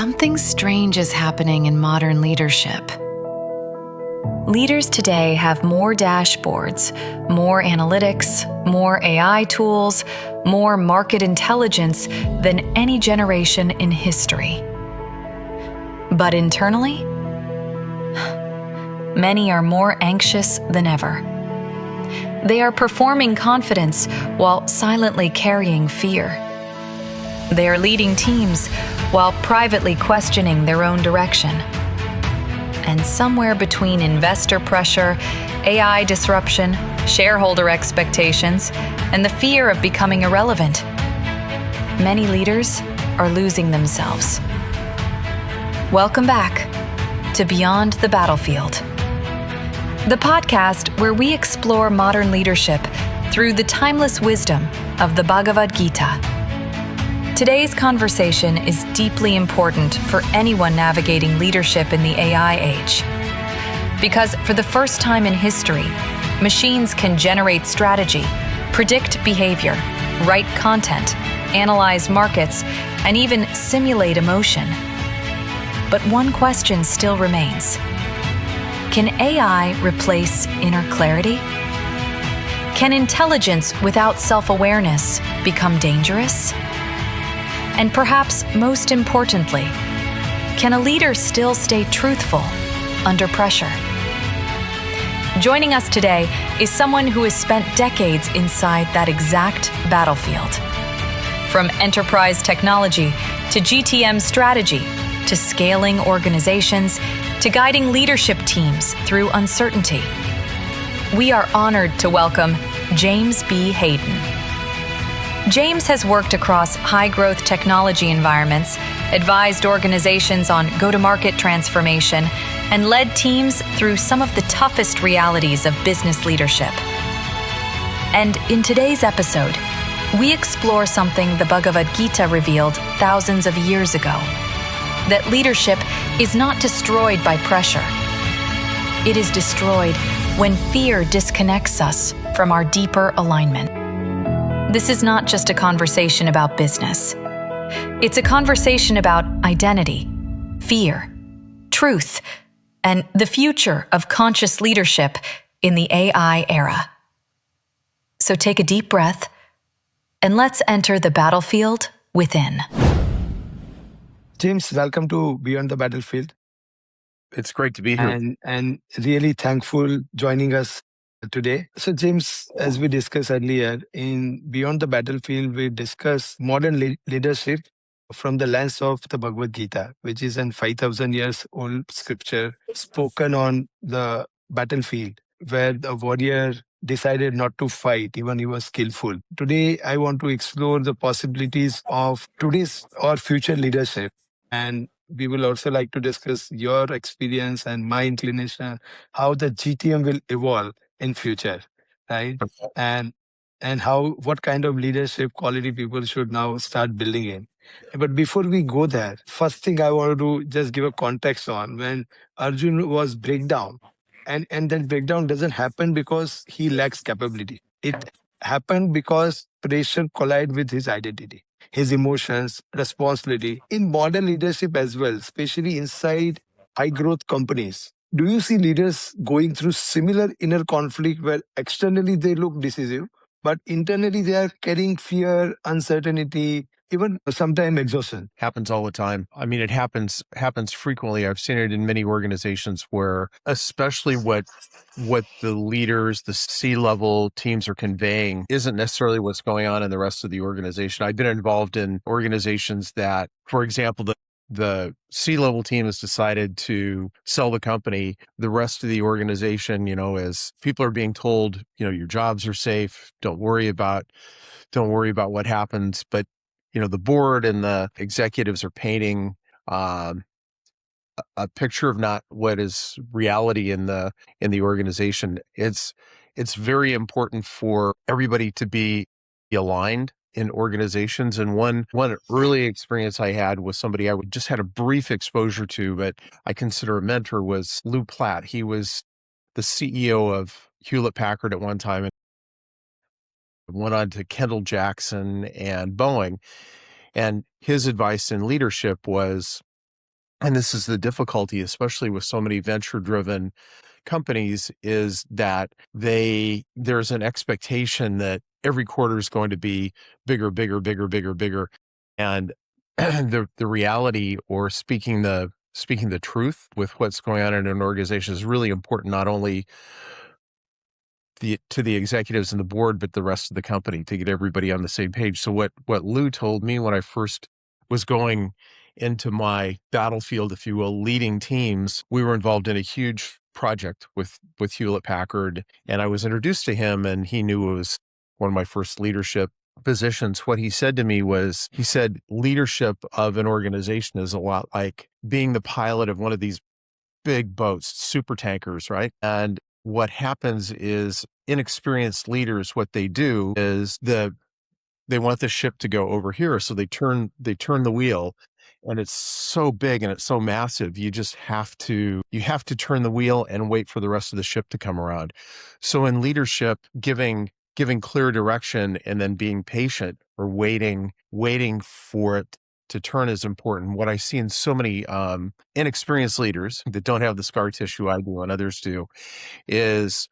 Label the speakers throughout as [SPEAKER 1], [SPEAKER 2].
[SPEAKER 1] Something strange is happening in modern leadership. Leaders today have more dashboards, more analytics, more AI tools, more market intelligence than any generation in history. But internally, many are more anxious than ever. They are performing confidence while silently carrying fear. They are leading teams while privately questioning their own direction. And somewhere between investor pressure, AI disruption, shareholder expectations, and the fear of becoming irrelevant, many leaders are losing themselves. Welcome back to Beyond the Battlefield, the podcast where we explore modern leadership through the timeless wisdom of the Bhagavad Gita. Today's conversation is deeply important for anyone navigating leadership in the AI age. Because for the first time in history, machines can generate strategy, predict behavior, write content, analyze markets, and even simulate emotion. But one question still remains. Can AI replace inner clarity? Can intelligence without self-awareness become dangerous? And perhaps most importantly, can a leader still stay truthful under pressure? Joining us today is someone who has spent decades inside that exact battlefield. From enterprise technology to GTM strategy, to scaling organizations, to guiding leadership teams through uncertainty. We are honored to welcome James B. Hayden. James has worked across high-growth technology environments, advised organizations on go-to-market transformation, and led teams through some of the toughest realities of business leadership. And in today's episode, we explore something the Bhagavad Gita revealed thousands of years ago, that leadership is not destroyed by pressure. It is destroyed when fear disconnects us from our deeper alignment. This is not just a conversation about business. It's a conversation about identity, fear, truth, and the future of conscious leadership in the AI era. So take a deep breath and let's enter the battlefield within.
[SPEAKER 2] James, welcome to Beyond the Battlefield.
[SPEAKER 3] It's great to be here.
[SPEAKER 2] And really thankful joining us today. So James, as we discussed earlier, in Beyond the Battlefield, we discuss modern leadership from the lens of the Bhagavad Gita, which is an 5,000 years old scripture spoken on the battlefield, where the warrior decided not to fight, even he was skillful. Today, I want to explore the possibilities of today's or future leadership. And we will also like to discuss your experience and my inclination, how the GTM will evolve in future, right? And what kind of leadership quality people should now start building in. But before we go there, first thing I want to just give a context on when Arjuna was breakdown. And that breakdown doesn't happen because he lacks capability. It happened because pressure collide with his identity, his emotions, responsibility. In modern leadership as well, especially inside high growth companies, do you see leaders going through similar inner conflict where externally they look decisive, but internally they are carrying fear, uncertainty, even sometimes exhaustion?
[SPEAKER 3] Happens all the time. I mean, it happens frequently. I've seen it in many organizations where, especially what the leaders, the C-level teams are conveying isn't necessarily what's going on in the rest of the organization. I've been involved in organizations that, for example, the C-level team has decided to sell the company. The rest of the organization, as people are being told, your jobs are safe. Don't worry about what happens. But, the board and the executives are painting a picture of not what is reality in the organization. It's very important for everybody to be aligned in organizations. And one early experience I had with somebody I just had a brief exposure to, but I consider a mentor, was Lou Platt. He was the CEO of Hewlett Packard at one time and went on to Kendall Jackson and Boeing. And his advice in leadership was and this is the difficulty, especially with so many venture-driven companies, is that there's an expectation that every quarter is going to be bigger, bigger, bigger, bigger, bigger. And the reality, or speaking the truth with what's going on in an organization, is really important, not only to the executives and the board, but the rest of the company, to get everybody on the same page. So what Lou told me when I first was going into my battlefield, if you will, leading teams, we were involved in a huge project with Hewlett Packard, and I was introduced to him, and he knew it was one of my first leadership positions. What he said to me was, he said, leadership of an organization is a lot like being the pilot of one of these big boats, super tankers, right? And what happens is, inexperienced leaders, what they do is they want the ship to go over here, so they turn the wheel, and it's so big and it's so massive, you have to turn the wheel and wait for the rest of the ship to come around. So in leadership, giving clear direction and then being patient, or waiting for it to turn, is important. What I see in so many inexperienced leaders that don't have the scar tissue I do and others do is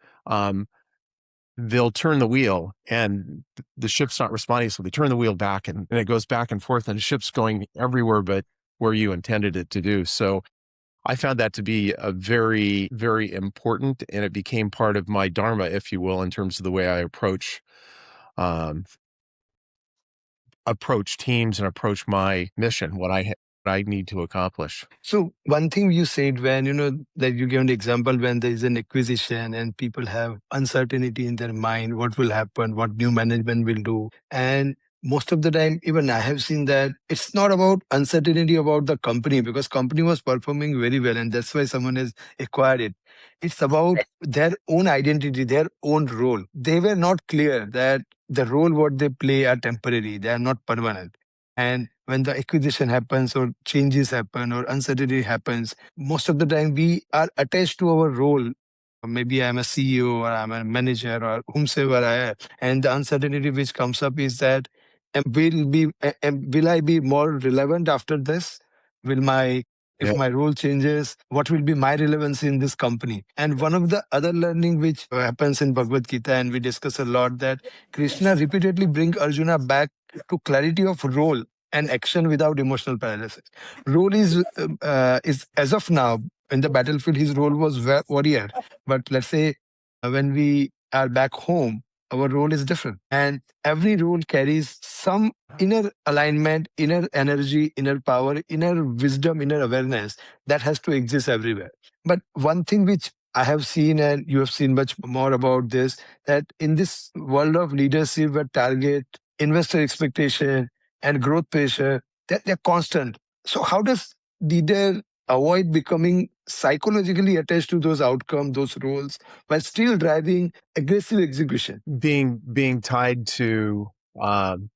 [SPEAKER 3] they'll turn the wheel and the ship's not responding. So they turn the wheel back, and it goes back and forth, and the ship's going everywhere but where you intended it to do. So I found that to be a very, very important, and it became part of my Dharma, if you will, in terms of the way I approach teams and approach my mission, what I need to accomplish.
[SPEAKER 2] So one thing you said, when that you gave an example, when there is an acquisition and people have uncertainty in their mind, what will happen, what new management will do, and most of the time, even I have seen that it's not about uncertainty about the company, because company was performing very well and that's why someone has acquired it. It's about their own identity, their own role. They were not clear that the role what they play are temporary, they are not permanent. And when the acquisition happens or changes happen or uncertainty happens, most of the time we are attached to our role. Maybe I'm a CEO or I'm a manager or whomsoever I am. And the uncertainty which comes up is that, will I be more relevant after this? Will my If
[SPEAKER 3] Yeah.
[SPEAKER 2] my role changes, what will be my relevance in this company? And one of the other learning which happens in Bhagavad Gita, and we discuss a lot, that Krishna repeatedly bring Arjuna back to clarity of role and action without emotional paralysis. Role is as of now in the battlefield, his role was warrior. But let's say when we are back home, our role is different. And every role carries some inner alignment, inner energy, inner power, inner wisdom, inner awareness that has to exist everywhere. But one thing which I have seen, and you have seen much more about this, that in this world of leadership where target, investor expectation, and growth pressure, they're constant. So how does leader avoid becoming psychologically attached to those outcomes, those roles, while still driving aggressive execution?
[SPEAKER 3] Being tied to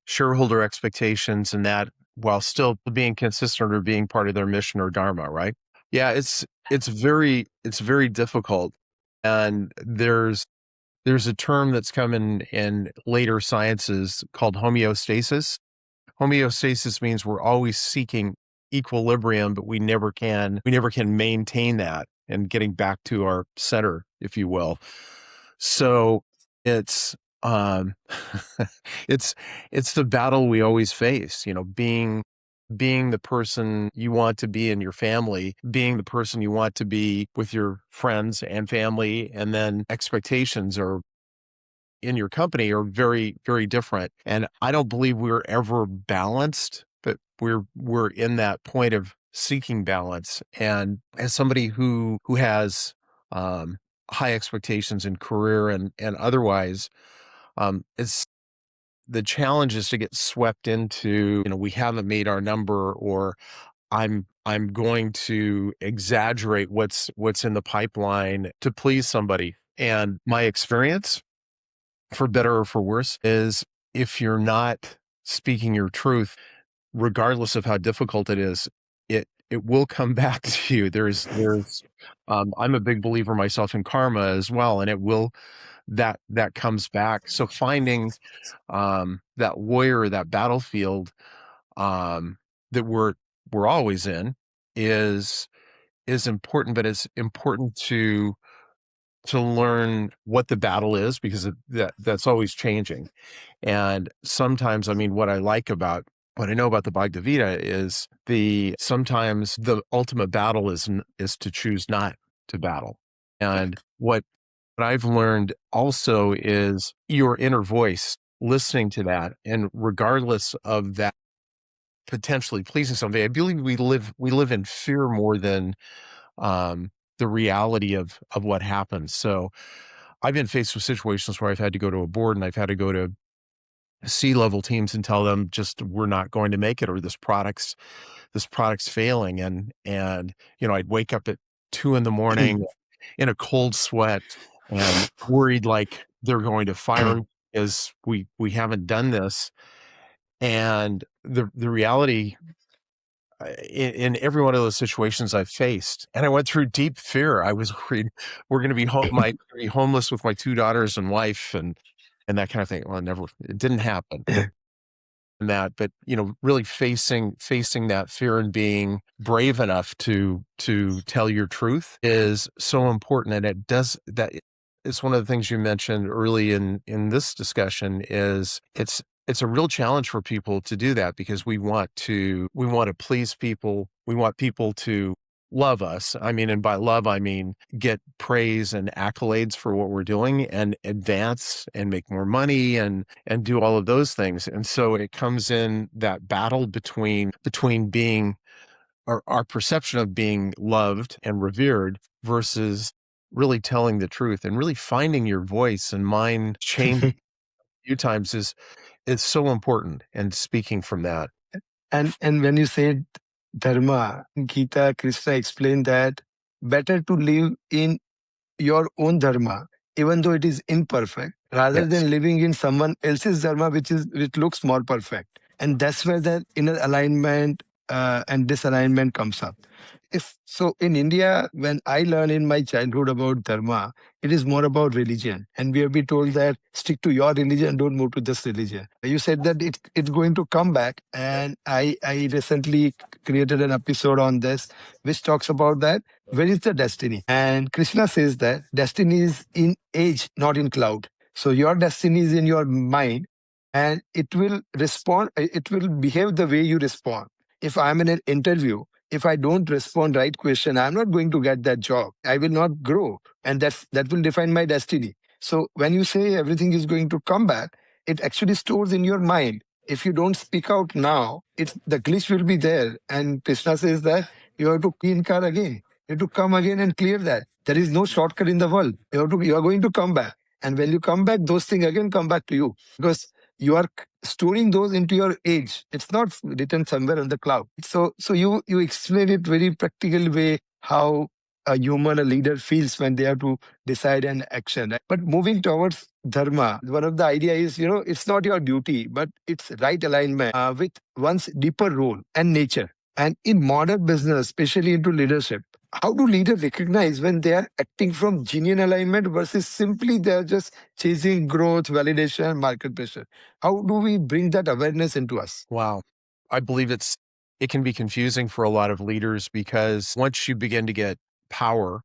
[SPEAKER 3] shareholder expectations, and that, while still being consistent or being part of their mission or Dharma, right? Yeah, it's very difficult. And there's a term that's come in later sciences called homeostasis. Homeostasis means we're always seeking equilibrium, but we never can maintain that and getting back to our center, if you will. So it's it's the battle we always face, being the person you want to be in your family, being the person you want to be with your friends and family, and then expectations are in your company are very, very different. And I don't believe we're ever balanced, but we're in that point of seeking balance. And as somebody who has high expectations in career and otherwise, it's the challenge is to get swept into, we haven't made our number, or I'm going to exaggerate what's in the pipeline to please somebody. And my experience, for better or for worse, is if you're not speaking your truth, regardless of how difficult it is, it will come back to you. There's I'm a big believer myself in karma as well, and it will, that comes back. So finding that warrior, that battlefield that we're always in, is important, but it's important to learn what the battle is, because that's always changing. And sometimes, I mean, what I know about the Bhagavad Gita is sometimes the ultimate battle is to choose not to battle. And what I've learned also is your inner voice, listening to that, and regardless of that potentially pleasing somebody, I believe we live in fear more than the reality of what happens. So I've been faced with situations where I've had to go to a board and I've had to go to C-level teams and tell them, just, we're not going to make it, or this product's failing. And I'd wake up at 2 a.m. in a cold sweat and worried like they're going to fire me because we haven't done this. And the reality, in every one of those situations I've faced, and I went through deep fear. I was worried we're going to be homeless with my 2 daughters and wife and that kind of thing. Well, it didn't happen. And that, but really facing that fear and being brave enough to tell your truth is so important. And it's one of the things you mentioned early in this discussion. Is it's a real challenge for people to do that, because we want to please people. We want people to love us. I mean, and by love, I mean get praise and accolades for what we're doing and advance and make more money and do all of those things. And so it comes in that battle between being, or our perception of being loved and revered, versus really telling the truth and really finding your voice. And mine changed a few times is so important, and speaking from that.
[SPEAKER 2] And when you said Dharma, Gita, Krishna explained that better to live in your own Dharma, even though it is imperfect, rather
[SPEAKER 3] Yes.
[SPEAKER 2] than living in someone else's Dharma, which looks more perfect. And that's where that inner alignment and disalignment comes up. So in India, when I learned in my childhood about Dharma, it is more about religion. And we have been told that stick to your religion, don't move to this religion. You said that it's going to come back. And I recently created an episode on this, which talks about that. Where is the destiny? And Krishna says that destiny is in age, not in cloud. So your destiny is in your mind, and it will respond, it will behave the way you respond. If I'm in an interview, if I don't respond right question, I'm not going to get that job. I will not grow. And that will define my destiny. So when you say everything is going to come back, it actually stores in your mind. If you don't speak out now, the glitch will be there. And Krishna says that you have to clean car again. You have to come again and clear that. There is no shortcut in the world. You are going to come back. And when you come back, those things again come back to you. Because you are storing those into your age. It's not written somewhere on the cloud. So you explain it very practical way how a human, a leader feels when they have to decide an action. Right? But moving towards Dharma, one of the idea is, it's not your duty, but it's right alignment with one's deeper role and nature. And in modern business, especially into leadership, how do leaders recognize when they are acting from genuine alignment versus simply they are just chasing growth, validation, market pressure? How do we bring that awareness into us?
[SPEAKER 3] Wow. I believe it can be confusing for a lot of leaders, because once you begin to get power,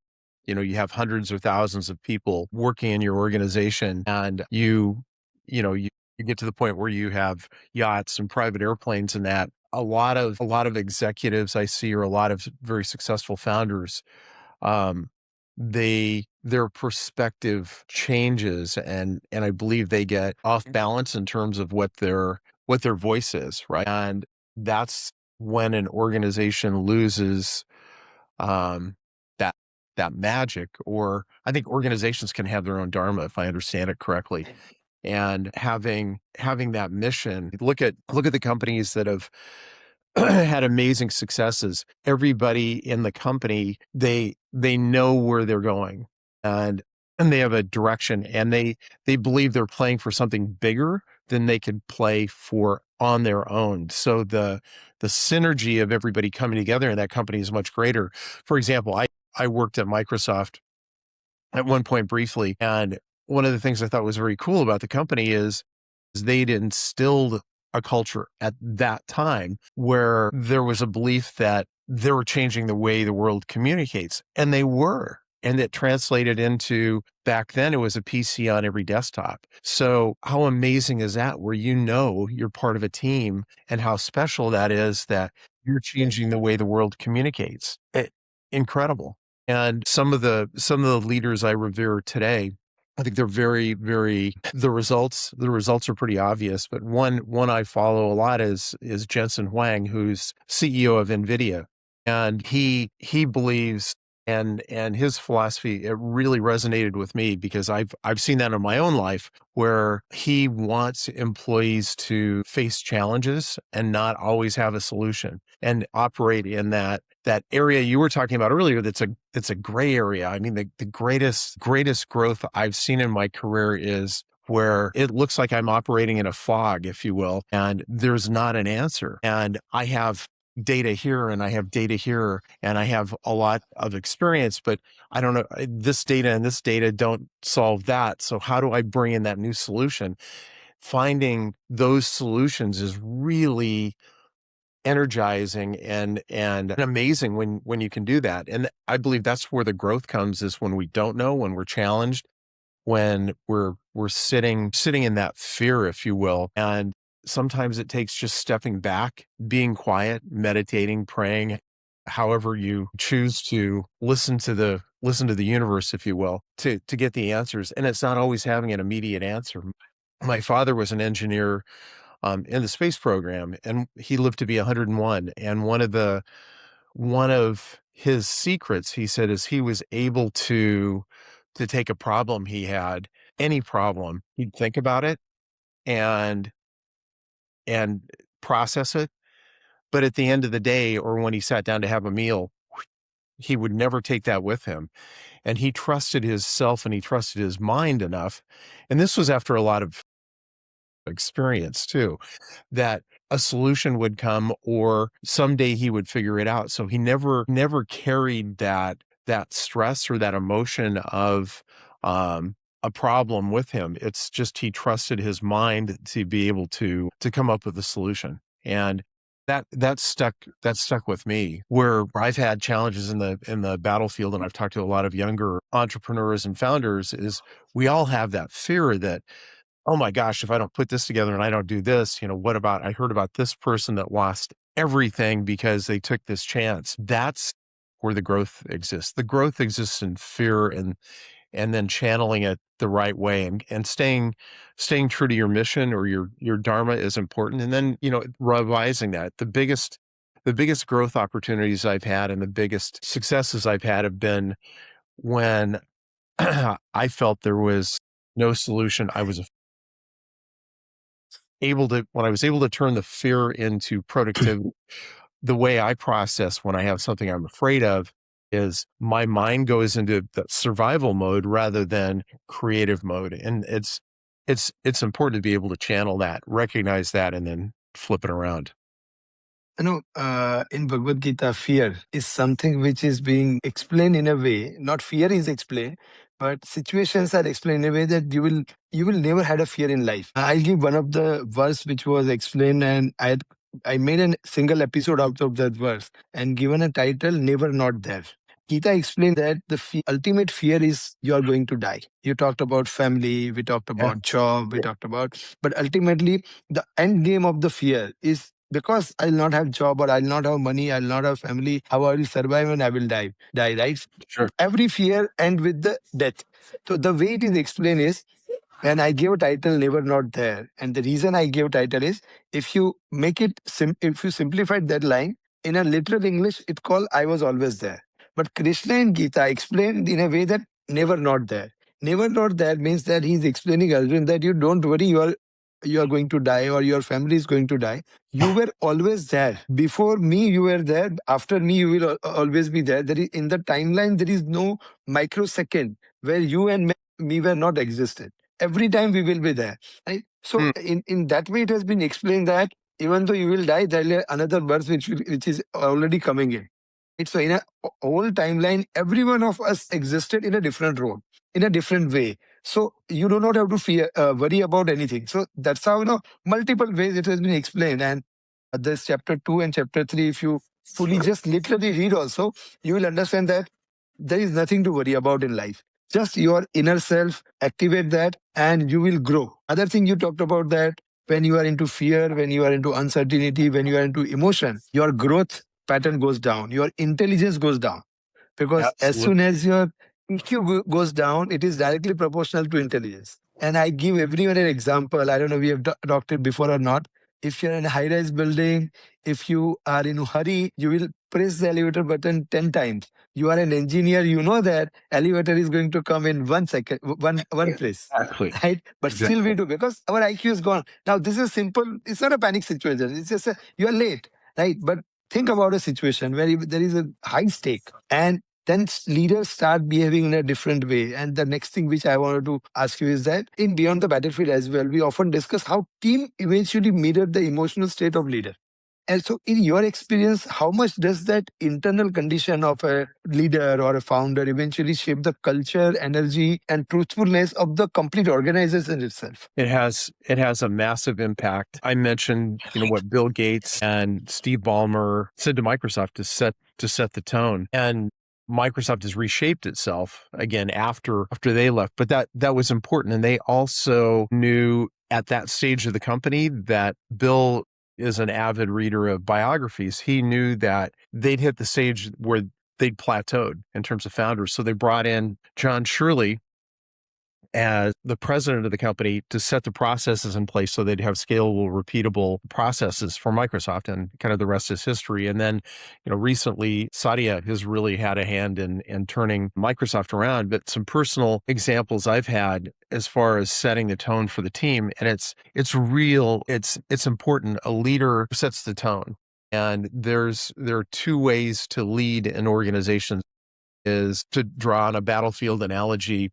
[SPEAKER 3] you have hundreds or thousands of people working in your organization, and you get to the point where you have yachts and private airplanes, and that a lot of executives I see, or a lot of very successful founders, their perspective changes, and I believe they get off balance in terms of what their voice is, right? And that's when an organization loses that magic. Or I think organizations can have their own Dharma, if I understand it correctly. And having that mission, look at the companies that have had amazing successes. Everybody in the company, they know where they're going, and they have a direction, and they believe they're playing for something bigger than they could play for on their own. So the synergy of everybody coming together in that company is much greater. For example, I worked at Microsoft at one point briefly, and one of the things I thought was very cool about the company is they'd instilled a culture at that time where there was a belief that they were changing the way the world communicates. And they were. And it translated into, back then, it was a PC on every desktop. So how amazing is that, where you're part of a team, and how special that is, that you're changing the way the world communicates. Incredible. And some of the leaders I revere today, I think they're very, very, the results are pretty obvious, but one I follow a lot is Jensen Huang, who's CEO of NVIDIA. And he believes, and his philosophy, it really resonated with me, because I've seen that in my own life, where he wants employees to face challenges and not always have a solution, and operate in that area you were talking about earlier. It's a gray area. I mean, the greatest growth I've seen in my career is where it looks like I'm operating in a fog, if you will, and there's not an answer. And I have data here and I have data here, and I have a lot of experience, but I don't know, this data and this data don't solve that. So how do I bring in that new solution? Finding those solutions is really energizing and amazing when you can do that. And I believe that's where the growth comes, is when we don't know, when we're challenged, when we're sitting in that fear, if you will. And sometimes it takes just stepping back, being quiet, meditating, praying, however you choose to listen to the universe, if you will, to get the answers. And it's not always having an immediate answer. My father was an engineer in the space program, and he lived to be 101. And one of his secrets, he said, is he was able to take a problem he had, any problem, he'd think about it and process it. But at the end of the day, or when he sat down to have a meal, he would never take that with him. And he trusted himself and he trusted his mind enough. And this was after a lot of experience too, that a solution would come, or someday he would figure it out. So he never carried that stress or that emotion of a problem with him. It's just, he trusted his mind to be able to come up with a solution. And that stuck with me, where I've had challenges in the battlefield, and I've talked to a lot of younger entrepreneurs and founders, is we all have that fear that, oh my gosh, if I don't put this together and I don't do this, what about, I heard about this person that lost everything because they took this chance. That's where the growth exists. The growth exists in fear, and then channeling it the right way, and staying true to your mission or your Dharma is important. And then, revising that. The biggest growth opportunities I've had and the biggest successes I've had have been when I felt there was no solution. I was able to turn the fear into productivity. The way I process when I have something I'm afraid of is my mind goes into the survival mode rather than creative mode. And it's important to be able to channel that, recognize that, and then flip it around.
[SPEAKER 2] In Bhagavad Gita, fear is something which is being explained in a way, not fear is explained, but situations are explained in a way that you will never had a fear in life. I'll give one of the verse which was explained, and I made a single episode out of that verse and given a title, Never Not There. Gita explained that the ultimate fear is you are going to die. You talked about family, we talked about job, we talked about, but ultimately the end game of the fear is, because I'll not have job, or I'll not have money, I'll not have family, how I will survive and I will die, right?
[SPEAKER 3] Sure.
[SPEAKER 2] Every fear ends with the death. So the way it is explained is, and I gave a title, Never Not There. And the reason I gave title is, if you make it, if you simplify that line, in a literal English, it called I was always there. But Krishna in Gita explained in a way that never not there. Never not there means that he's explaining Arjuna that you don't worry, you are going to die, or your family is going to die. You were always there. Before me, you were there. After me, you will always be there. There is, in the timeline, there is no microsecond where you and me were not existed. Every time we will be there. Right? So in that way, it has been explained that even though you will die, there is another birth which is already coming in. So in a whole timeline, every one of us existed in a different role, in a different way. So you do not have to worry about anything. So that's how, multiple ways it has been explained. And this chapter 2 and chapter 3, if you fully, just literally read also, you will understand that there is nothing to worry about in life. Just your inner self, activate that and you will grow. Other thing you talked about that when you are into fear, when you are into uncertainty, when you are into emotion, your growth pattern goes down, your intelligence goes down. Because as
[SPEAKER 3] Absolutely.
[SPEAKER 2] soon as your EQ goes down, it is directly proportional to intelligence. And I give everyone an example. I don't know if we have talked it before or not. If you're in a high-rise building, if you are in a hurry, you will press the elevator button 10 times. You are an engineer, you know that elevator is going to come in 1 second, one place.
[SPEAKER 3] Exactly.
[SPEAKER 2] Right? But still we do because our IQ is gone. Now, this is simple. It's not a panic situation. It's just you are late, right? But think about a situation where there is a high stake and then leaders start behaving in a different way. And the next thing which I wanted to ask you is that in Beyond the Battlefield as well, we often discuss how team eventually mirror the emotional state of leader. And so in your experience, how much does that internal condition of a leader or a founder eventually shape the culture, energy, and truthfulness of the complete organization itself?
[SPEAKER 3] It has a massive impact. I mentioned, what Bill Gates and Steve Ballmer said to Microsoft to set the tone. And Microsoft has reshaped itself again after they left. But that was important. And they also knew at that stage of the company that Bill is an avid reader of biographies. He knew that they'd hit the stage where they'd plateaued in terms of founders. So they brought in John Shirley as the president of the company to set the processes in place so they'd have scalable, repeatable processes for Microsoft, and kind of the rest is history. And then, recently Satya has really had a hand in turning Microsoft around. But some personal examples I've had as far as setting the tone for the team, and it's important. A leader sets the tone, and there are two ways to lead an organization. Is to draw on a battlefield analogy.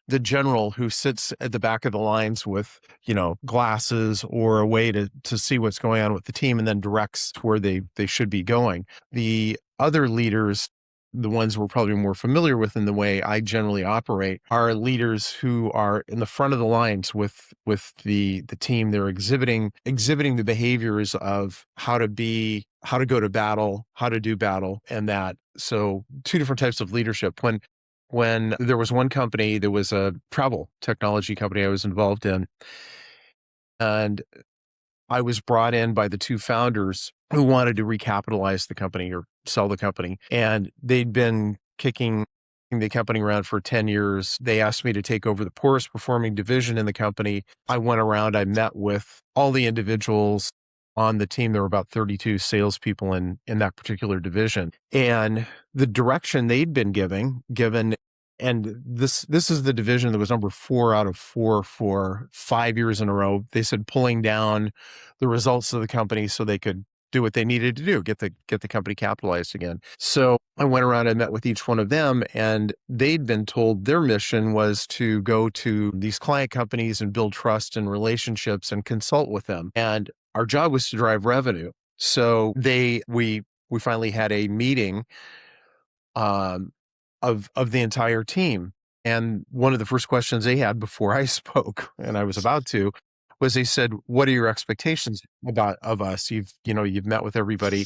[SPEAKER 3] The general who sits at the back of the lines with, glasses or a way to see what's going on with the team and then directs where they should be going. The other leaders, the ones we're probably more familiar with in the way I generally operate, are leaders who are in the front of the lines with the team. They're exhibiting the behaviors of how to go to battle, how to do battle, and that. So two different types of leadership. When there was one company, there was a travel technology company I was involved in, and I was brought in by the two founders who wanted to recapitalize the company or sell the company. And they'd been kicking the company around for 10 years. They asked me to take over the poorest performing division in the company. I went around, I met with all the individuals on the team. There were about 32 salespeople in that particular division. And the direction they'd been given, and this is the division that was number 4 out of 4 for 5 years in a row. They said pulling down the results of the company so they could do what they needed to do, get the company capitalized again. So I went around and met with each one of them, and they'd been told their mission was to go to these client companies and build trust and relationships and consult with them. And our job was to drive revenue. So we finally had a meeting of the entire team. And one of the first questions they had before I spoke, and I was about to, was they said, "What are your expectations of us? You've met with everybody."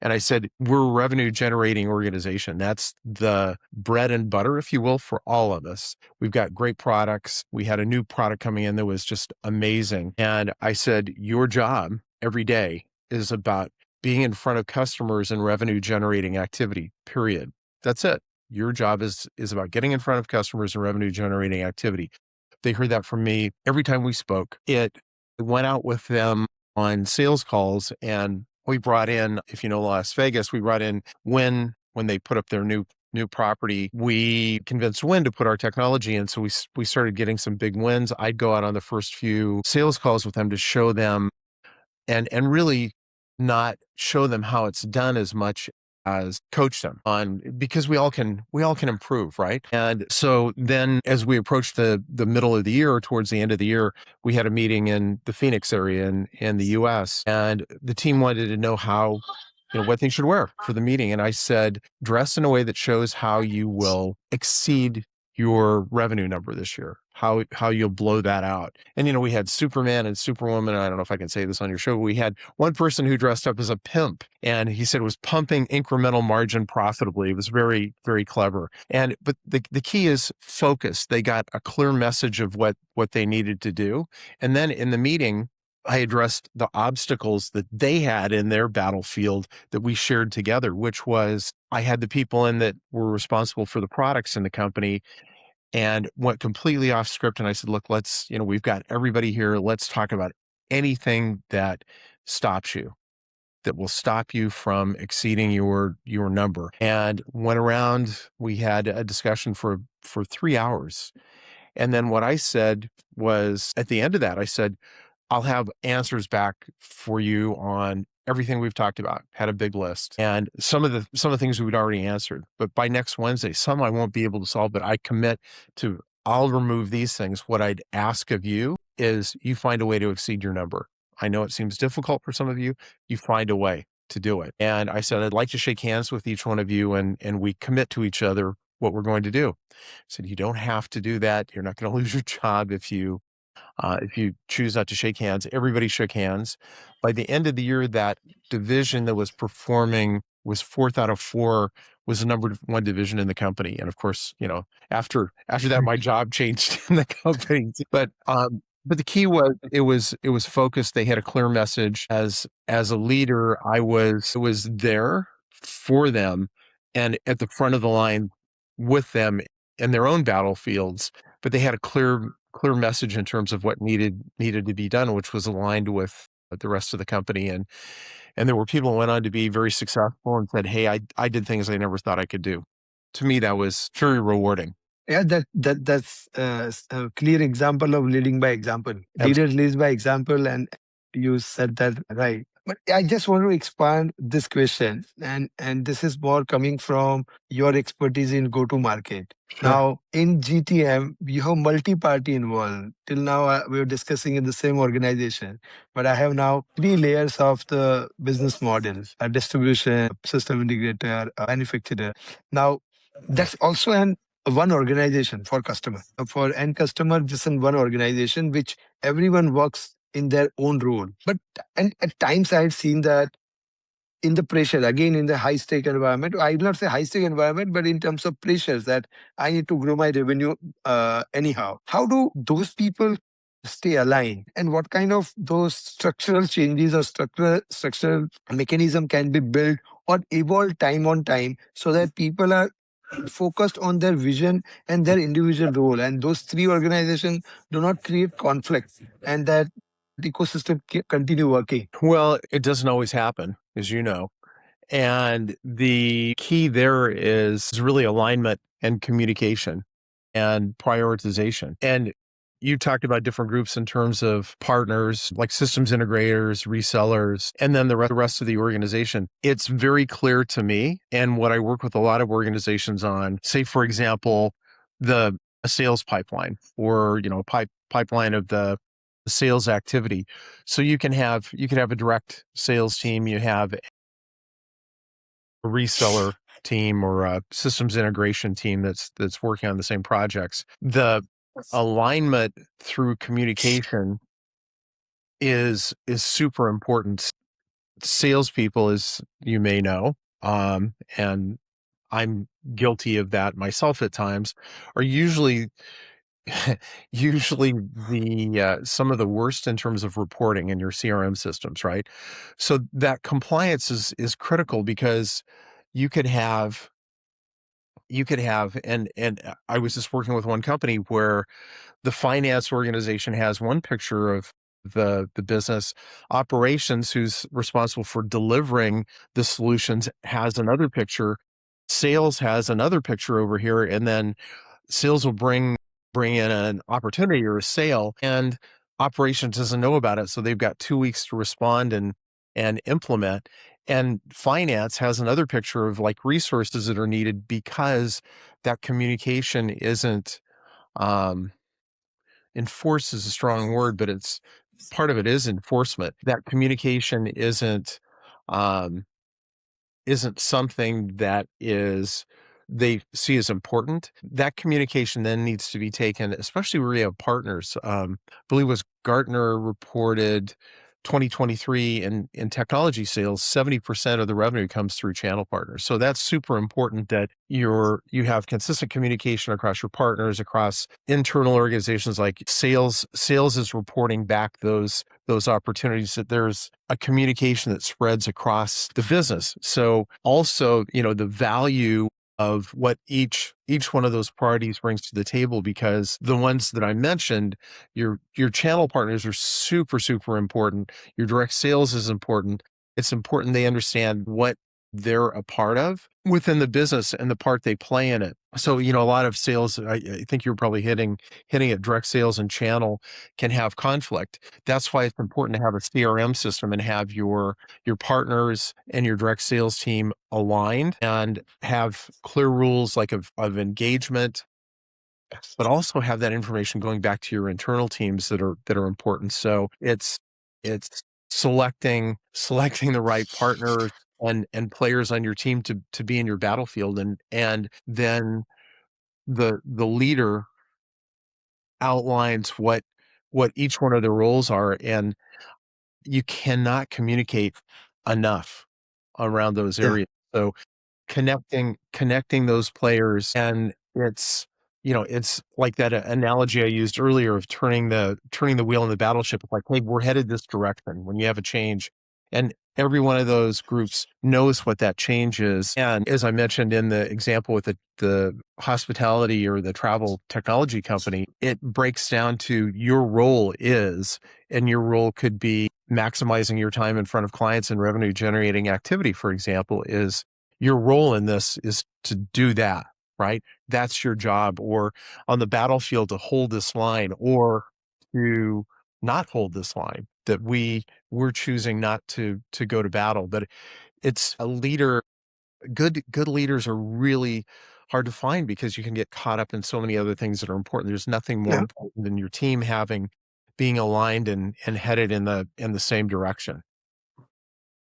[SPEAKER 3] And I said, "We're a revenue generating organization. That's the bread and butter, if you will, for all of us. We've got great products. We had a new product coming in that was just amazing." And I said, "Your job every day is about being in front of customers and revenue generating activity, period. That's it. Your job is about getting in front of customers and revenue generating activity." They heard that from me every time we spoke. It went out with them on sales calls, and we brought in, if you know Las Vegas, we brought in when they put up their new property, we convinced Win to put our technology in. So we started getting some big wins. I'd go out on the first few sales calls with them to show them and really not show them how it's done as much as coach them on, because we all can improve, right? And so then as we approached the middle of the year or towards the end of the year, we had a meeting in the Phoenix area in the US, and the team wanted to know how, what they should wear for the meeting. And I said, dress in a way that shows how you will exceed your revenue number this year. how you'll blow that out. And, we had Superman and Superwoman. I don't know if I can say this on your show. We had one person who dressed up as a pimp, and he said it was pumping incremental margin profitably. It was very, very clever. But the key is focus. They got a clear message of what they needed to do. And then in the meeting, I addressed the obstacles that they had in their battlefield that we shared together, which was I had the people in that were responsible for the products in the company and went completely off script. And I said, look, we've got everybody here. Let's talk about anything that stops you, that will stop you from exceeding your number. And went around, we had a discussion for 3 hours. And then what I said was, at the end of that, I said, I'll have answers back for you on everything we've talked about. Had a big list, and some of the things we'd already answered. But by next Wednesday, some I won't be able to solve. But I commit to I'll remove these things. What I'd ask of you is you find a way to exceed your number. I know it seems difficult for some of you. You find a way to do it. And I said I'd like to shake hands with each one of you, and we commit to each other what we're going to do. I said you don't have to do that. You're not going to lose your job if you choose not to shake hands. Everybody shook hands. By the end of the year, that division that was performing was 4th out of 4, was the number 1 division in the company. And of course, after that, my job changed in the company. But the key was it was focused. They had a clear message. As a leader, I was there for them and at the front of the line with them in their own battlefields. But they had a clear message in terms of what needed to be done, which was aligned with the rest of the company. And there were people who went on to be very successful and said, hey, I did things I never thought I could do. To me, that was very rewarding.
[SPEAKER 2] Yeah, that's a clear example of leading by example.
[SPEAKER 3] Absolutely.
[SPEAKER 2] Leaders lead by example, and you said that right. But I just want to expand this question, and this is more coming from your expertise in go-to-market.
[SPEAKER 3] Sure.
[SPEAKER 2] Now, in GTM, you have multi-party involved. Till now, we were discussing in the same organization, but I have now 3 layers of the business models: a distribution, system integrator, a manufacturer. Now, that's also one organization for customer. For end customer, this is one organization which everyone works in their own role. But and at times I've seen that in the pressure, again in the high stake environment, I will not say high stake environment, but in terms of pressures that I need to grow my revenue anyhow. How do those people stay aligned, and what kind of those structural changes or structural mechanism can be built or evolved time on time so that people are focused on their vision and their individual role, and those 3 organizations do not create conflict, and that the ecosystem continue working?
[SPEAKER 3] Well, it doesn't always happen, as you know. And the key there is really alignment and communication and prioritization. And you talked about different groups in terms of partners, like systems integrators, resellers, and then the rest of the organization. It's very clear to me, and what I work with a lot of organizations on, say, for example, a sales pipeline or, pipeline of the sales activity. So you could have a direct sales team, you have a reseller team or a systems integration team that's working on the same projects. The alignment through communication is super important. Salespeople, as you may know, and I'm guilty of that myself at times, are usually the some of the worst in terms of reporting in your CRM systems, right? So that compliance is critical, because you could have and I was just working with one company where the finance organization has one picture of the business. Operations, who's responsible for delivering the solutions, has another picture. Sales has another picture over here, and then sales will bring in an opportunity or a sale, and operations doesn't know about it. So they've got 2 weeks to respond and implement. And finance has another picture of like resources that are needed, because that communication isn't, enforce is a strong word, but it's part of it is enforcement. That communication isn't something that is they see as important. That communication then needs to be taken, especially where you have partners. I believe it was Gartner reported 2023 in technology sales, 70% of the revenue comes through channel partners. So that's super important that you have consistent communication across your partners, across internal organizations like sales. Sales is reporting back those opportunities, that there's a communication that spreads across the business. So also, the value of what each one of those parties brings to the table, because the ones that I mentioned, your channel partners are super, super important. Your direct sales is important. It's important they understand what they're a part of within the business and the part they play in it. So, a lot of sales, I think you're probably hitting it, direct sales and channel can have conflict. That's why it's important to have a CRM system and have your partners and your direct sales team aligned and have clear rules like of engagement, but also have that information going back to your internal teams that are important. So it's selecting the right partners and players on your team to be in your battlefield, and then the leader outlines what each one of their roles are, and you cannot communicate enough around those
[SPEAKER 2] Yeah.
[SPEAKER 3] areas. So connecting those players, and it's like that analogy I used earlier of turning the wheel in the battleship. It's like, hey, we're headed this direction when you have a change, and every one of those groups knows what that change is. And as I mentioned in the example with the hospitality or the travel technology company, it breaks down to your role is, and your role could be maximizing your time in front of clients and revenue generating activity, for example, is your role in this is to do that, right? That's your job. Or on the battlefield, to hold this line, or to not hold this line, that we're choosing not to go to battle. But it's a leader. Good leaders are really hard to find because you can get caught up in so many other things that are important. There's nothing more
[SPEAKER 2] Yeah.
[SPEAKER 3] important than your team being aligned and headed in the same direction.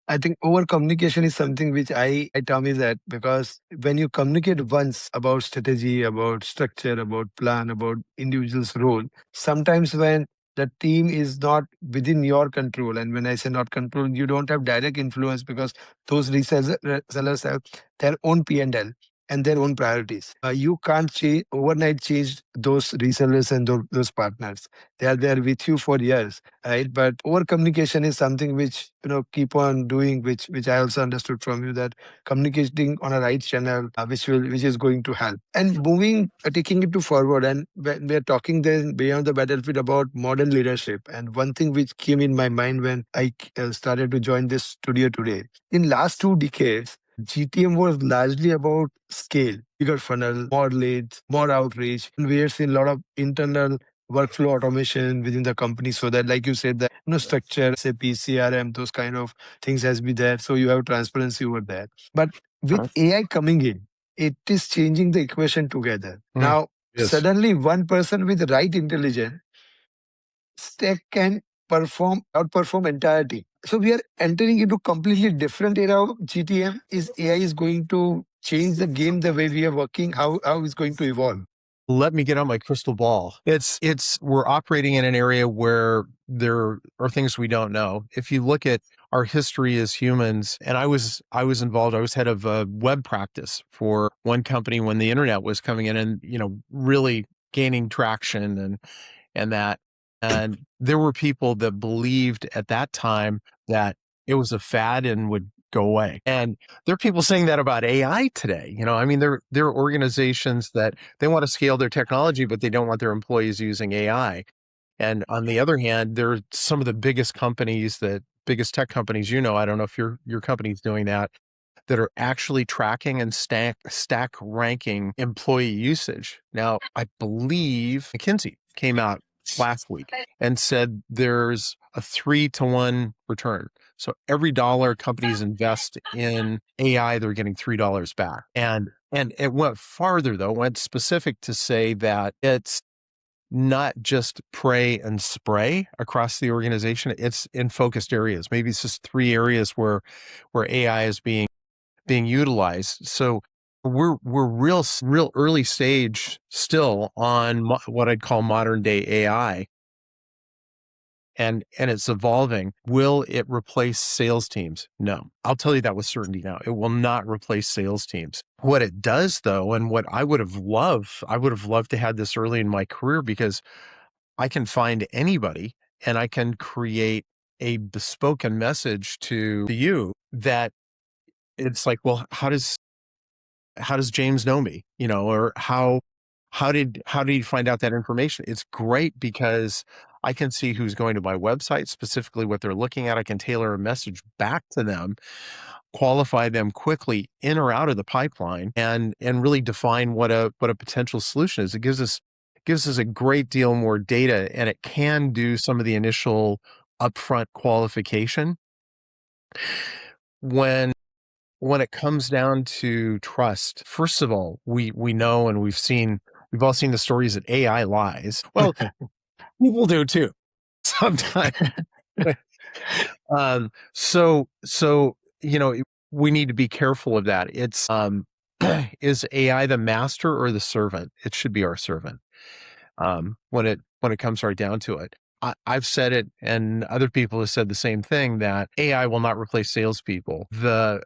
[SPEAKER 2] I think over communication is something which I term is that, because when you communicate once about strategy, about structure, about plan, about individual's role, sometimes when the team is not within your control, and when I say not control, you don't have direct influence, because those resellers have their own P&L and their own priorities. You can't overnight change those resellers and those partners. They are there with you for years, right? But over communication is something which keep on doing, which I also understood from you, that communicating on a right channel, which is going to help. And moving, taking it to forward, and when we're talking then beyond the battlefield about modern leadership, and one thing which came in my mind when I started to join this studio today, in last 2 decades, GTM was largely about scale, bigger funnel, more leads, more outreach. And we have seen a lot of internal workflow automation within the company, so that, like you said, that structure, SAP, CRM, those kind of things has been there. So you have transparency over there. But with AI coming in, it is changing the equation together. Now,
[SPEAKER 3] Yes.
[SPEAKER 2] suddenly one person with the right intelligence stack can outperform entire team. So we are entering into completely different era of GTM. Is AI is going to change the game, the way we are working? How is going to evolve?
[SPEAKER 3] Let me get on my crystal ball. We're operating in an area where there are things we don't know. If you look at our history as humans, and I was involved, I was head of a web practice for one company when the internet was coming in and, really gaining traction and that. And there were people that believed at that time that it was a fad and would go away. And there are people saying that about AI today. There are organizations that they want to scale their technology, but they don't want their employees using AI. And on the other hand, there are some of the biggest tech companies, I don't know if your company's doing that are actually tracking and stack ranking employee usage. Now, I believe McKinsey came out last week and said there's a 3-to-1 return. So every dollar companies invest in AI, they're getting $3 back. And it went farther, though, went specific to say that it's not just pray and spray across the organization. It's in focused areas. Maybe it's just 3 areas where AI is being utilized. So we're real early stage still on what I'd call modern day AI. And it's evolving. Will it replace sales teams? No. I'll tell you that with certainty now. It will not replace sales teams. What it does though, and what I would have loved to have this early in my career, because I can find anybody and I can create a bespoke message to you that it's like, well, how does James know me? Or how did he find out that information? It's great because I can see who's going to my website, specifically what they're looking at. I can tailor a message back to them, qualify them quickly in or out of the pipeline, and really define what a potential solution is. It gives us a great deal more data, and it can do some of the initial upfront qualification. When it comes down to trust, first of all, we know, and we've all seen the stories that AI lies. Well, people do too sometimes. So we need to be careful of that. It's is AI the master or the servant? It should be our servant. When it comes right down to it. I've said it, and other people have said the same thing, that AI will not replace salespeople. The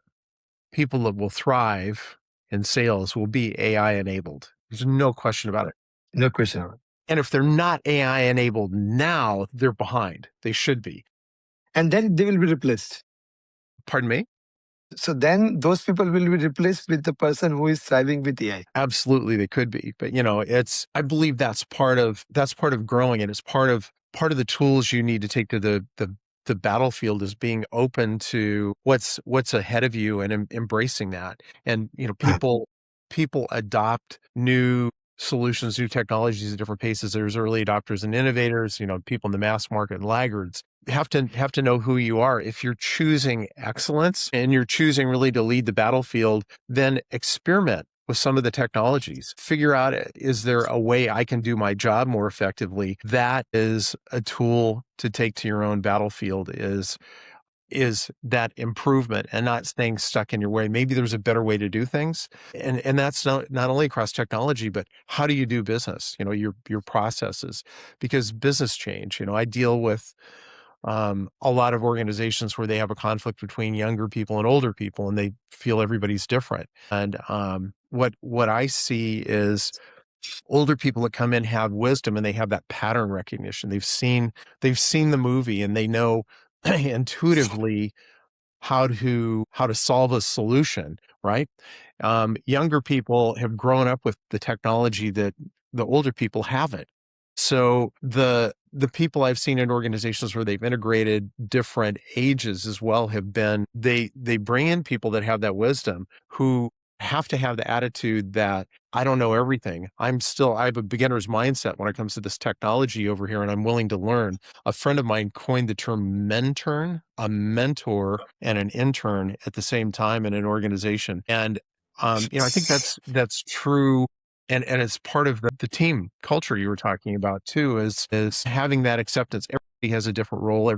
[SPEAKER 3] people that will thrive in sales will be AI enabled. There's no question about it.
[SPEAKER 2] No question.
[SPEAKER 3] And if they're not AI enabled now, they're behind. They should be.
[SPEAKER 2] And then they will be replaced.
[SPEAKER 3] Pardon me?
[SPEAKER 2] So then those people will be replaced with the person who is thriving with AI.
[SPEAKER 3] Absolutely, they could be. But I believe that's part of growing, and it's part of the tools you need to take to the battlefield, is being open to what's ahead of you and embracing that. And people adopt new solutions, new technologies at different paces. There's early adopters and innovators, people in the mass market and laggards. You have to know who you are. If you're choosing excellence and you're choosing really to lead the battlefield, then experiment with some of the technologies. Figure out, is there a way I can do my job more effectively? That is a tool to take to your own battlefield, is that improvement, and not staying stuck in your way. Maybe there's a better way to do things. And that's not only across technology, but how do you do business? Your processes, because business change. I deal with a lot of organizations where they have a conflict between younger people and older people, and they feel everybody's different. And what I see is older people that come in have wisdom, and they have that pattern recognition. They've seen the movie, and they know intuitively how to solve a solution, right? Younger people have grown up with the technology that the older people haven't. So the people I've seen in organizations where they've integrated different ages as well have been, they bring in people that have that wisdom, who have to have the attitude that I don't know everything. I have a beginner's mindset when it comes to this technology over here, and I'm willing to learn. A friend of mine coined the term mentern, a mentor and an intern at the same time in an organization. And I think that's true. And it's part of the team culture you were talking about too, is having that acceptance. Everybody has a different role.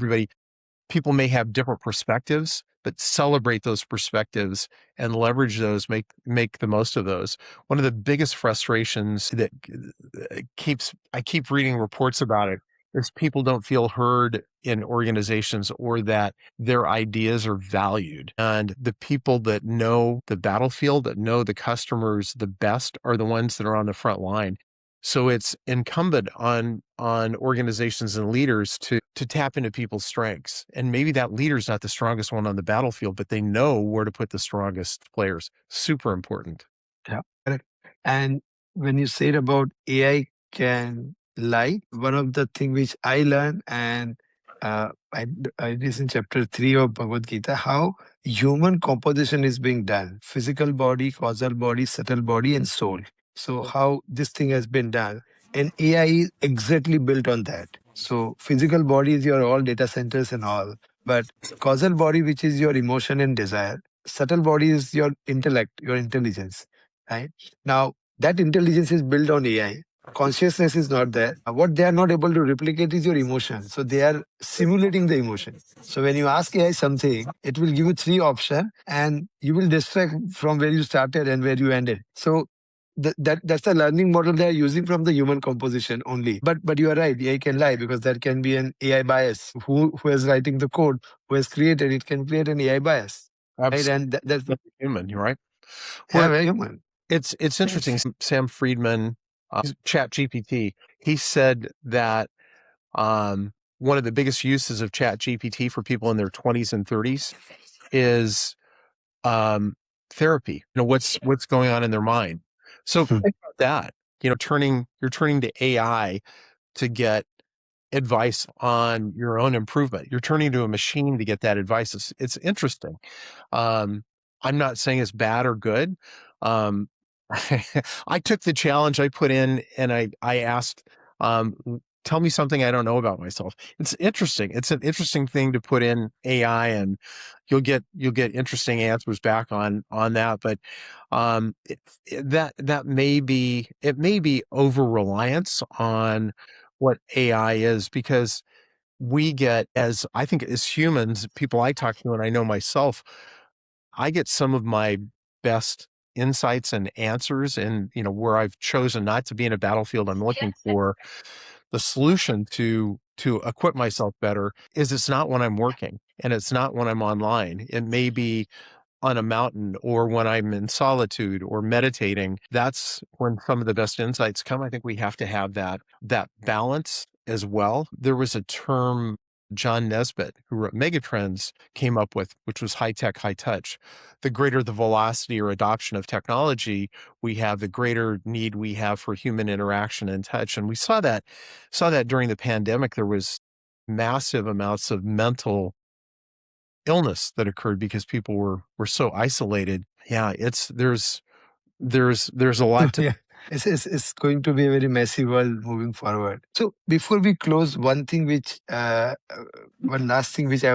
[SPEAKER 3] People may have different perspectives, but celebrate those perspectives and leverage those, make the most of those. One of the biggest frustrations that I keep reading reports about it, is people don't feel heard in organizations, or that their ideas are valued. And the people that know the battlefield, that know the customers the best, are the ones that are on the front line. So it's incumbent on organizations and leaders to tap into people's strengths. And maybe that leader's not the strongest one on the battlefield, but they know where to put the strongest players. Super important.
[SPEAKER 2] Yeah, correct. And when you said about AI can lie, one of the things which I learned, and I it is in chapter 3 of Bhagavad Gita, how human composition is being done: physical body, causal body, subtle body, and soul. So how this thing has been done, and AI is exactly built on that. So physical body is your all data centers and all, but causal body, which is your emotion and desire, subtle body is your intellect, your intelligence, right? Now that intelligence is built on AI. consciousness is not there. What they are not able to replicate is your emotion. So they are simulating the emotion. So when you ask AI something, it will give you three options and you will distract from where you started and where you ended. So that's the learning model they are using from the human composition only. But you are right, AI can lie because there can be an AI bias. Who is writing the code, who has created it, can create an AI bias. Right?
[SPEAKER 3] Absolutely.
[SPEAKER 2] And that's
[SPEAKER 3] Human, right?
[SPEAKER 2] very human.
[SPEAKER 3] It's interesting. Sam Friedman, Chat GPT, he said that one of the biggest uses of Chat GPT for people in their 20s and 30s is therapy. What's going on in their mind. So think about that. You're turning to AI to get advice on your own improvement. You're turning to a machine to get that advice. It's interesting. I'm not saying it's bad or good. I took the challenge I put in and I asked, tell me something I don't know about myself. It's interesting. It's an interesting thing to put in AI and you'll get interesting answers back on that. But that may be over reliance on what AI is, because we get, as I think as humans, people I talk to, and I know myself, I get some of my best insights and answers, and where I've chosen not to be in a battlefield, I'm looking for the solution to equip myself better. It's not when I'm working, and it's not when I'm online. It may be on a mountain or when I'm in solitude or meditating. That's when some of the best insights come. I think we have to have that balance as well. There was a term John Nesbitt, who wrote Megatrends, came up with, which was high tech, high touch. The greater the velocity or adoption of technology we have, the greater need we have for human interaction and touch. And we saw that during the pandemic. There was massive amounts of mental illness that occurred because people were so isolated. Yeah, there's a lot to.
[SPEAKER 2] Yeah. It's going to be a very messy world moving forward. So before we close, one last thing which I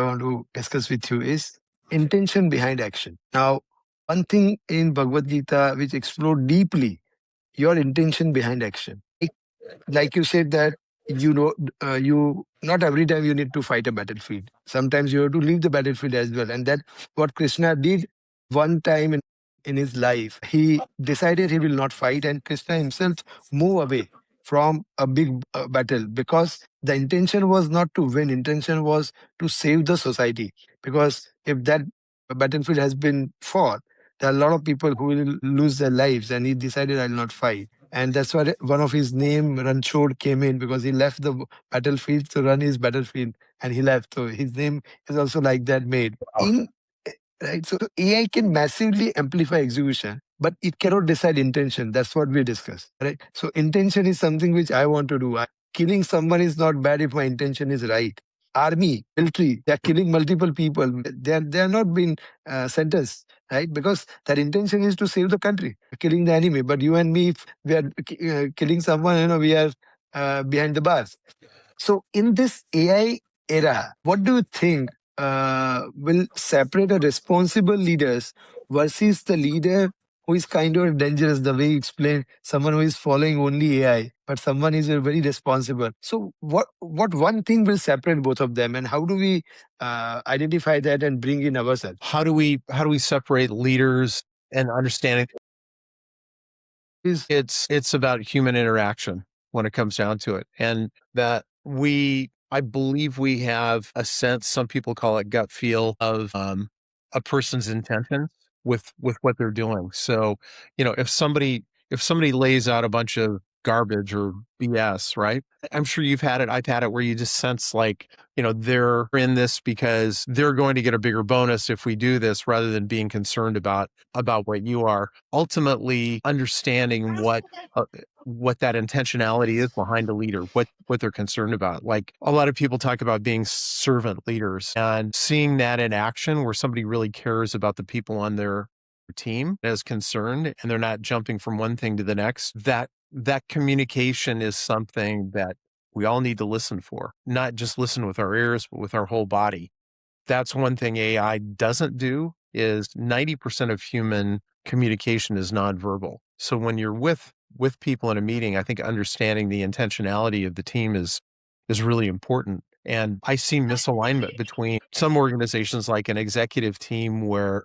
[SPEAKER 2] want to discuss with you is intention behind action. Now, one thing in Bhagavad Gita which explored deeply your intention behind action. Like you said that you not every time you need to fight a battlefield. Sometimes you have to leave the battlefield as well, and that what Krishna did one time in his life. He decided he will not fight, and Krishna himself moved away from a big battle because the intention was not to win. Intention was to save the society. Because if that battlefield has been fought, there are a lot of people who will lose their lives, and he decided I'll not fight. And that's why one of his name, Ranchod, came in because he left the battlefield to run his battlefield and he left. So his name is also like that made. In right. So AI can massively amplify execution, but it cannot decide intention. That's what we discussed. Right. So intention is something which I want to do. Killing someone is not bad if my intention is right. Army, military, they're killing multiple people. They're not being sentenced, right? Because their intention is to save the country, killing the enemy. But you and me, if we are killing someone, we are behind the bars. So in this AI era, what do you think will separate a responsible leaders versus the leader who is kind of dangerous, the way you explained, someone who is following only AI, but someone is very responsible. So what one thing will separate both of them, and how do we identify that and bring in ourselves?
[SPEAKER 3] How do we separate leaders and understanding? It's about human interaction when it comes down to it, and that I believe we have a sense, some people call it gut feel, of a person's intention with what they're doing. So, if somebody lays out a bunch of garbage or BS, right? I'm sure you've had it. I've had it where you just sense like, they're in this because they're going to get a bigger bonus if we do this, rather than being concerned about what you are. Ultimately, understanding what that intentionality is behind a leader, what they're concerned about. Like, a lot of people talk about being servant leaders, and seeing that in action where somebody really cares about the people on their team, is concerned, and they're not jumping from one thing to the next. That communication is something that we all need to listen for, not just listen with our ears, but with our whole body. That's one thing AI doesn't do. Is 90% of human communication is nonverbal. So when you're with with people in a meeting, I think understanding the intentionality of the team is really important. And I see misalignment between some organizations, like an executive team, where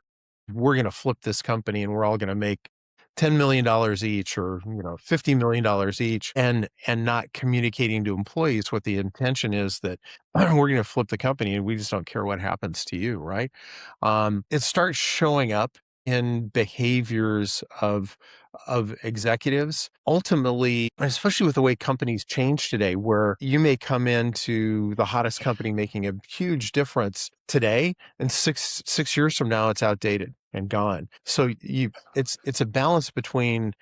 [SPEAKER 3] we're going to flip this company and we're all going to make $10 million each, or $50 million each, and not communicating to employees what the intention is, that we're going to flip the company and we just don't care what happens to you, right? It starts showing up in behaviors of executives, ultimately, especially with the way companies change today, where you may come into the hottest company making a huge difference today, and six years from now, it's outdated and gone. So it's a balance between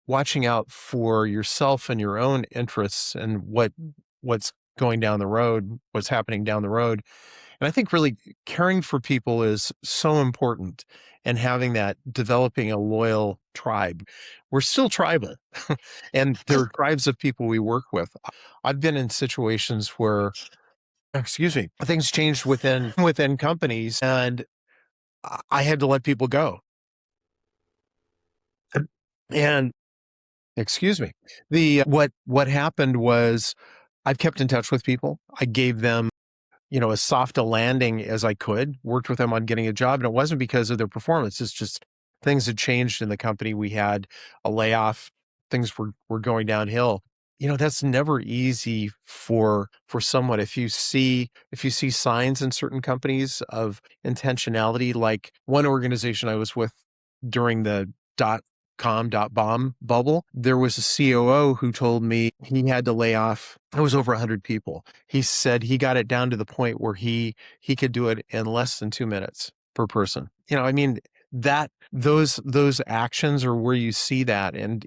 [SPEAKER 3] watching out for yourself and your own interests and what's going down the road, what's happening down the road. And I think really caring for people is so important, and having that, developing a loyal tribe. We're still tribal, and there are tribes of people we work with. I've been in situations where, things changed within companies, and I had to let people go. And what happened was, I've kept in touch with people. I gave them, as soft a landing as I could, worked with them on getting a job. And it wasn't because of their performance. It's just things had changed in the company. We had a layoff. Things were going downhill. That's never easy for someone. If you see signs in certain companies of intentionality, like one organization I was with during the .com.bomb bubble, there was a COO who told me he had to lay off, it was over 100 people. He said he got it down to the point where he could do it in less than 2 minutes per person. That those actions are where you see that. And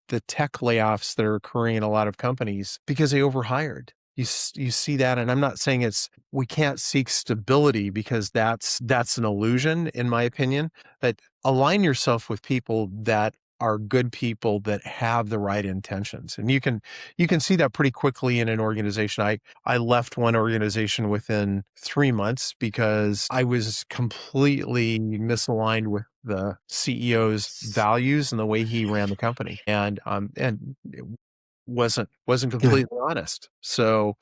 [SPEAKER 3] the tech layoffs that are occurring in a lot of companies, because they overhired. You see that, and I'm not saying we can't seek stability, because that's an illusion, in my opinion. But align yourself with people that are good people, that have the right intentions, and you can see that pretty quickly in an organization. I left one organization within 3 months because I was completely misaligned with the CEO's values and the way he ran the company, and it wasn't completely honest. So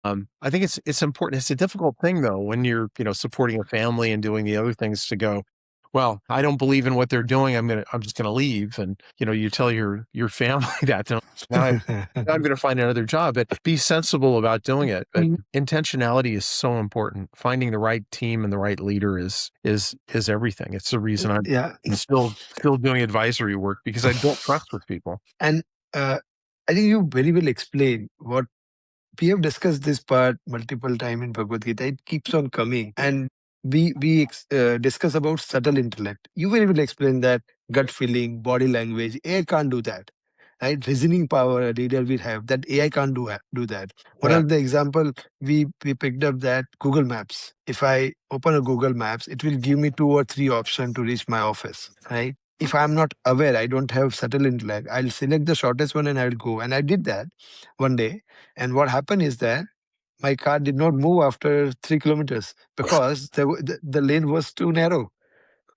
[SPEAKER 3] I think it's important. It's a difficult thing, though, when you're supporting a family and doing the other things, to go, well, I don't believe in what they're doing. I'm just gonna leave. And you tell your family that, now I'm going to find another job. But be sensible about doing it. But intentionality is so important. Finding the right team and the right leader is everything. It's the reason I'm still doing advisory work, because I built trust with people.
[SPEAKER 2] And I think you very well explained what we have discussed this part multiple times in Bhagavad Gita. It keeps on coming, and we discuss about subtle intellect. You very well explained that gut feeling, body language. AI can't do that, right? Reasoning power a leader will have that AI can't do that. One of the example we picked up, that Google Maps. If I open a Google Maps, it will give me 2 or 3 options to reach my office, right? If I'm not aware, I don't have subtle intellect, I'll select the shortest one and I'll go. And I did that one day. And what happened is that my car did not move after 3 kilometers, because the lane was too narrow.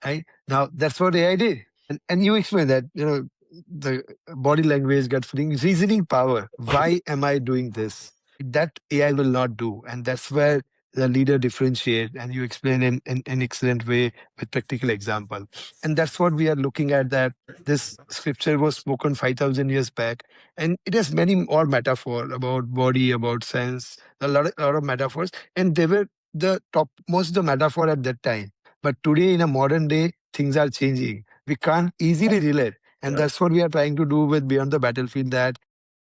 [SPEAKER 2] Right? Now, that's what AI did. And you explain that, the body language, gut feeling, reasoning power. Why am I doing this? That AI will not do. And that's where the leader differentiate, and you explain in an excellent way with practical example. And that's what we are looking at, that this scripture was spoken 5,000 years back, and it has many more metaphor about body, about sense, a lot of metaphors, and they were the topmost the metaphor at that time. But today, in a modern day, things are changing. We can't easily relate, and that's what we are trying to do with Beyond the Battlefield, that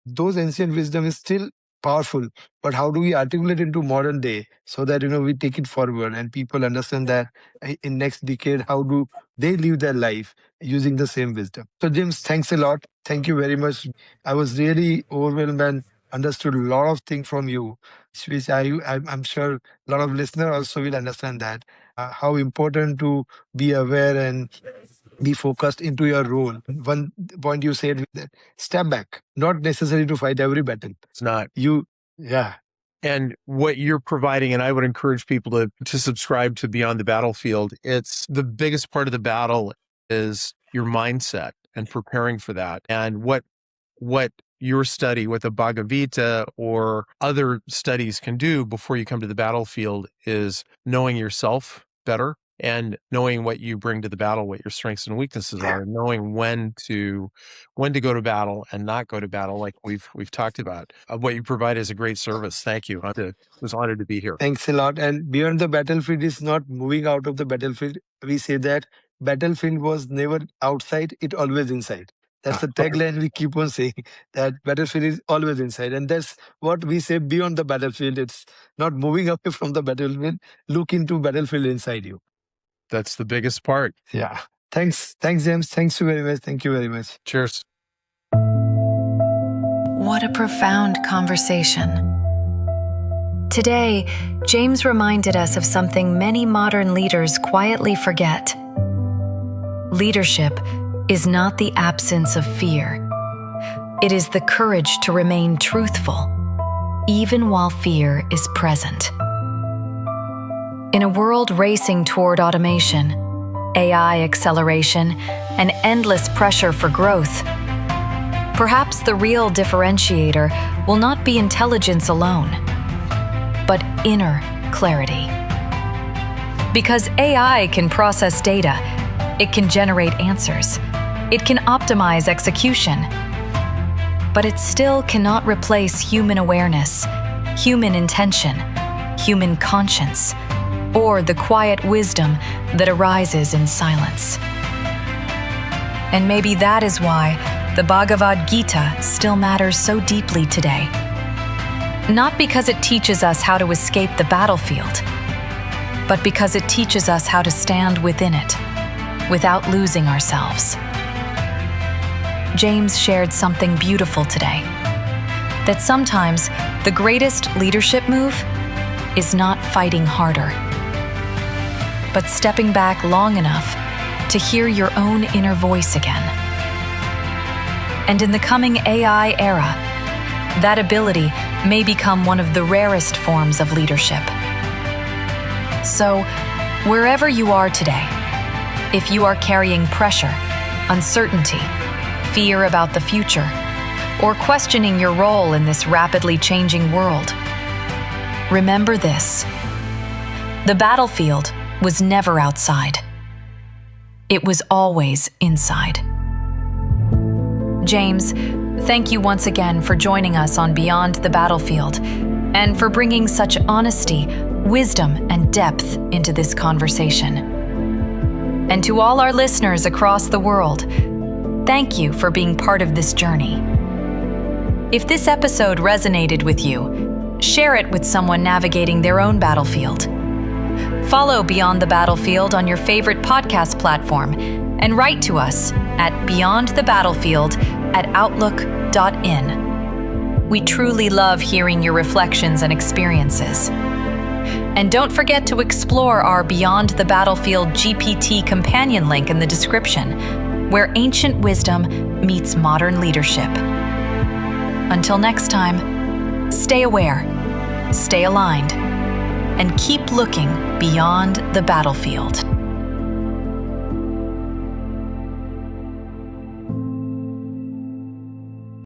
[SPEAKER 2] those ancient wisdom is still powerful, but how do we articulate into modern day, so that we take it forward and people understand that in next decade, how do they live their life using the same wisdom. So James, thanks a lot. Thank you very much. I was really overwhelmed and understood a lot of things from you, which I'm sure a lot of listeners also will understand that how important to be aware and be focused into your role. One point you said, that step back, not necessary to fight every battle.
[SPEAKER 3] It's not.
[SPEAKER 2] Yeah.
[SPEAKER 3] And what you're providing, and I would encourage people to subscribe to Beyond the Battlefield, it's the biggest part of the battle is your mindset. and preparing for that. And what your study, what the Bhagavad Gita or other studies can do before you come to the battlefield is knowing yourself better and knowing what you bring to the battle, what your strengths and weaknesses are, and knowing when to go to battle and not go to battle, like we've talked about. What you provide is a great service. Thank you. I was honored to be here.
[SPEAKER 2] Thanks a lot. And beyond the battlefield is not moving out of the battlefield. We say that battlefield was never outside, it always inside. That's the tagline we keep on saying, that battlefield is always inside. And that's what we say beyond the battlefield. It's not moving away from the battlefield. Look into battlefield inside you.
[SPEAKER 3] That's the biggest part.
[SPEAKER 2] Yeah. Thanks, James. Thank you very much. Thank you very much.
[SPEAKER 3] Cheers.
[SPEAKER 1] What a profound conversation. Today, James reminded us of something many modern leaders quietly forget. Leadership is not the absence of fear. It is the courage to remain truthful, even while fear is present. In a world racing toward automation, AI acceleration, and endless pressure for growth, perhaps the real differentiator will not be intelligence alone, but inner clarity. Because AI can process data, it can generate answers, it can optimize execution, but it still cannot replace human awareness, human intention, human conscience, or the quiet wisdom that arises in silence. And maybe that is why the Bhagavad Gita still matters so deeply today. Not because it teaches us how to escape the battlefield, but because it teaches us how to stand within it, without losing ourselves. James shared something beautiful today, that sometimes the greatest leadership move is not fighting harder, but stepping back long enough to hear your own inner voice again. And in the coming AI era, that ability may become one of the rarest forms of leadership. So, wherever you are today, if you are carrying pressure, uncertainty, fear about the future, or questioning your role in this rapidly changing world, remember this: the battlefield was never outside. It was always inside. James, thank you once again for joining us on Beyond the Battlefield and for bringing such honesty, wisdom, and depth into this conversation. And to all our listeners across the world, thank you for being part of this journey. If this episode resonated with you, share it with someone navigating their own battlefield. Follow Beyond the Battlefield on your favorite podcast platform and write to us at beyondthebattlefield@outlook.in. We truly love hearing your reflections and experiences. And don't forget to explore our Beyond the Battlefield GPT companion link in the description, where ancient wisdom meets modern leadership. Until next time, stay aware, stay aligned, and keep looking beyond the battlefield.